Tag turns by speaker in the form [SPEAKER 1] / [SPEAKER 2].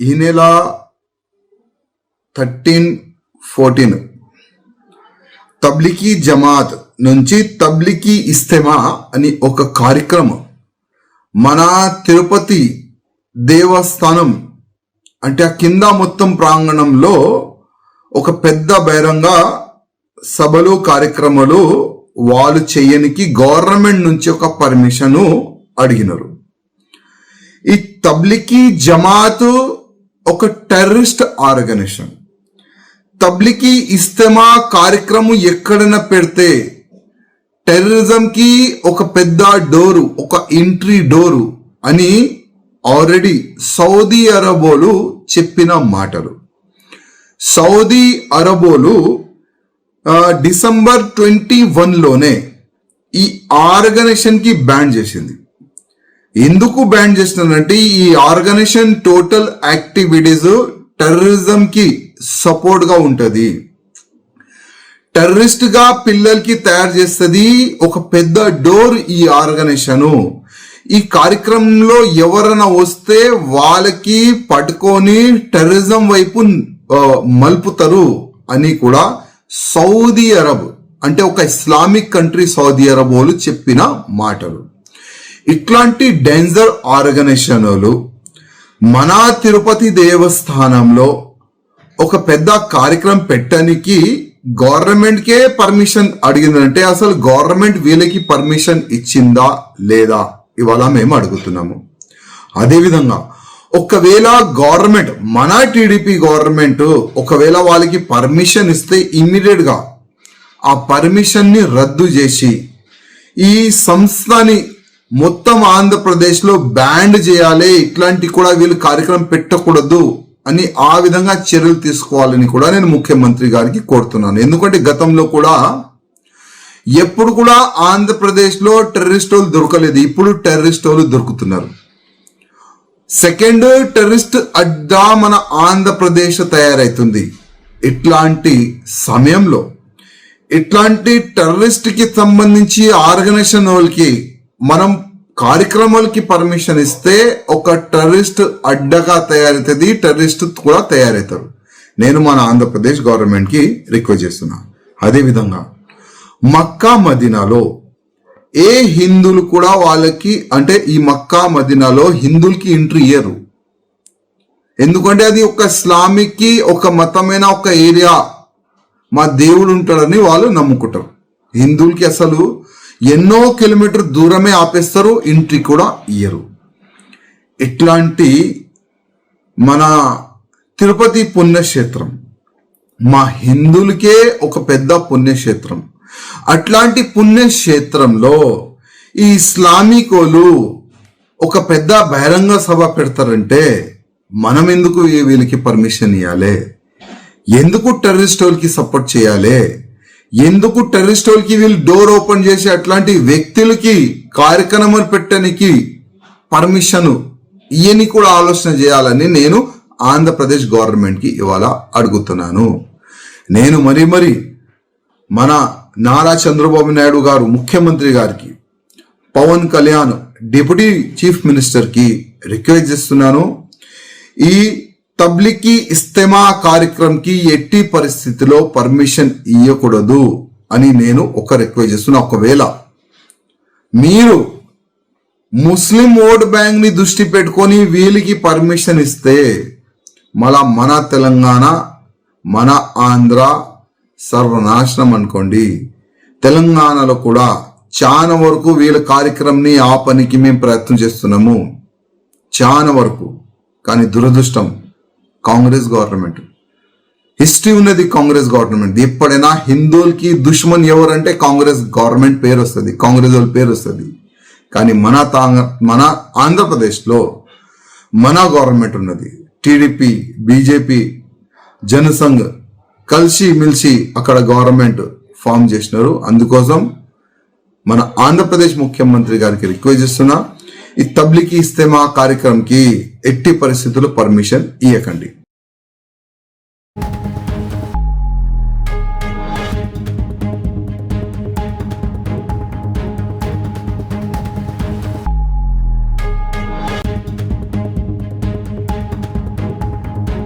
[SPEAKER 1] ఈ నెల 13-14 తబ్లికీ జమాత్ నుంచి తబ్లికీ ఇస్తెమా అని ఒక కార్యక్రమం మన తిరుపతి దేవస్థానం అంటే ఆ కింద మొత్తం ప్రాంగణంలో ఒక పెద్ద బహిరంగ సభలు కార్యక్రమాలు వాళ్ళు చేయనికి గవర్నమెంట్ నుంచి ఒక పర్మిషన్ అడిగినారు. ఈ తబ్లికీ జమాత్ ఒక టెర్రరిస్ట్ ఆర్గనైజేషన్. తబ్లికీ ఇస్తెమా కార్యక్రమం ఎక్కడైనా పెడితే టెర్రరిజంకి ఒక పెద్ద డోరు, ఒక ఎంట్రీ డోరు అని ఆల్రెడీ సౌదీ అరబోలు చెప్పిన మాటలు. సౌదీ అరబోలు డిసెంబర్ 21లోనే ఈ ఆర్గనైజేషన్ కి బ్యాన్ చేసింది. ఎందుకు బ్యాన్ చేసిందంటే ఈ ఆర్గనైజేషన్ టోటల్ యాక్టివిటీస్ టెర్రరిజం కి సపోర్ట్ గా ఉంటది, టెర్రరిస్ట్ గా పిల్లలకి తయారు చేస్తుంది. ఒక పెద్ద డోర్ ఈ ఆర్గనైజేషన్. ఈ కార్యక్రమంలో ఎవరైనా వస్తే వాళ్ళకి పట్టుకొని టెర్రరిజం వైపు మలుపుతారు అని కూడా సౌదీ అరబ్ అంటే ఒక ఇస్లామిక్ కంట్రీ సౌదీ అరబ్ వాళ్ళు చెప్పిన మాటలు. ఇట్లాంటి డేంజర్ ఆర్గనైజేషన్లు మన తిరుపతి దేవస్థానంలో ఒక పెద్ద కార్యక్రమం పెట్టడానికి గవర్నమెంట్కే పర్మిషన్ అడిగిందంటే అసలు గవర్నమెంట్ వీళ్ళకి పర్మిషన్ ఇచ్చిందా లేదా ఇవాళ మేము అడుగుతున్నాము. అదేవిధంగా ఒకవేళ గవర్నమెంట్ మన టీడీపీ గవర్నమెంట్ ఒకవేళ వాళ్ళకి పర్మిషన్ ఇస్తే ఇమ్మీడియట్ గా ఆ పర్మిషన్ ని రద్దు చేసి ఈ సంస్థని మొత్తం ఆంధ్రప్రదేశ్ లో బ్యాన్ చేయాలి, ఇట్లాంటి కూడా వీళ్ళు కార్యక్రమం పెట్టకూడదు అని ఆ విధంగా చర్యలు తీసుకోవాలని కూడా నేను ముఖ్యమంత్రి గారికి కోరుతున్నాను. ఎందుకంటే గతంలో కూడా ఎప్పుడు కూడా ఆంధ్రప్రదేశ్ లో టెర్రరిస్టులు దొరకలేదు, ఇప్పుడు టెర్రరిస్టులు దొరుకుతున్నారు. సెకండ్ టెర్రరిస్ట్ అడ్డా మన ఆంధ్రప్రదేశ్ తయారైతుంది. ఇట్లాంటి సమయంలో ఇట్లాంటి టెర్రరిస్ట్ కి సంబంధించి ఆర్గనైజేషన్ వాళ్ళకి మనం కార్యక్రమాలకి పర్మిషన్ ఇస్తే ఒక టెర్రరిస్ట్ అడ్డగా తయారవుతుంది, టెర్రరిస్ట్ కూడా తయారవుతారు. నేను మన ఆంధ్రప్రదేశ్ గవర్నమెంట్ కి రిక్వెస్ట్ చేస్తున్నా. అదేవిధంగా మక్కా మదీనాలో ఏ హిందువులు కూడా వాళ్ళకి అంటే ఈ మక్కా మదీనాలో హిందువులకి ఎంట్రీ ఇయ్యరు. ఎందుకంటే అది ఒక ఇస్లామిక్ కి ఒక మతమైన ఒక ఏరియా, మా దేవుడు ఉంటాడని వాళ్ళు నమ్ముకుంటారు. హిందువులకి అసలు ఎన్నో కిలోమీటర్ దూరమే ఆపేస్తారు, ఎంట్రీ కూడా ఇయ్యరు. ఇట్లాంటి మన తిరుపతి పుణ్యక్షేత్రం మా హిందువులకే ఒక పెద్ద పుణ్యక్షేత్రం. అట్లాంటి పుణ్యక్షేత్రంలో ఈ ఇస్లామికోలు ఒక పెద్ద బహిరంగ సభ పెడతారంటే మనం ఎందుకు వీళ్ళకి పర్మిషన్ ఇవ్వాలి? ఎందుకు టెర్రరిస్ట్ వాళ్ళకి సపోర్ట్ చేయాలి? ఎందుకు టెర్రరిస్ట్ వాళ్ళకి వీళ్ళు డోర్ ఓపెన్ చేసి అట్లాంటి వ్యక్తులకి కార్యక్రమాలు పెట్టడానికి పర్మిషన్ ఇయని కూడా ఆలోచన చేయాలని నేను ఆంధ్రప్రదేశ్ గవర్నమెంట్ కి ఇవాళ అడుగుతున్నాను. నేను మరి మన నారా చంద్రబాబు నాయుడు గారు ముఖ్యమంత్రి గారికి, Pawan Kalyan deputy chief minister కి రిక్వెస్ట్ చేస్తున్నాను. ఈ తబ్లికీ ఇస్తెమా కార్యక్రమంకి ఎట్టి పరిస్థితిలో పర్మిషన్ ఇవ్వకూడదు అని నేను ఒక రిక్వెస్ట్ చేస్తున్నా. ఒకవేళ మీరు ముస్లిం ఓట్ బ్యాంక్ ని దృష్టి పెట్టుకొని వీళ్ళకి పర్మిషన్ ఇస్తే మన తెలంగాణ మన ఆంధ్ర సర్వనాశనం అనుకోండి. తెలంగాణలో కూడా చాలా వరకు వీళ్ళ కార్యక్రమంని ఆపనికి మేము ప్రయత్నం చేస్తున్నాము, చాలా వరకు. కానీ దురదృష్టం కాంగ్రెస్ గవర్నమెంట్, హిస్టరీ ఉన్నది కాంగ్రెస్ గవర్నమెంట్. ఎప్పుడైనా హిందువులకి దుష్మన్ ఎవరంటే కాంగ్రెస్ గవర్నమెంట్ పేరు వస్తుంది, కాంగ్రెస్ వాళ్ళ పేరు వస్తుంది. కానీ మన ఆంధ్రప్రదేశ్లో మన గవర్నమెంట్ ఉన్నది. టీడీపీ, బీజేపీ, జనసంఘ్ కలిసి మిలిసి అక్కడ గవర్నమెంట్ ఫామ్ చేసినారు. అందుకోసం మన ఆంధ్రప్రదేశ్ ముఖ్యమంత్రి గారికి రిక్వెస్ట్ చేస్తున్నా, ఈ తబ్లికీ ఇస్తెమా కార్యక్రమంకి ఎట్టి పరిస్థితుల్లో పర్మిషన్ ఇవ్వకండి.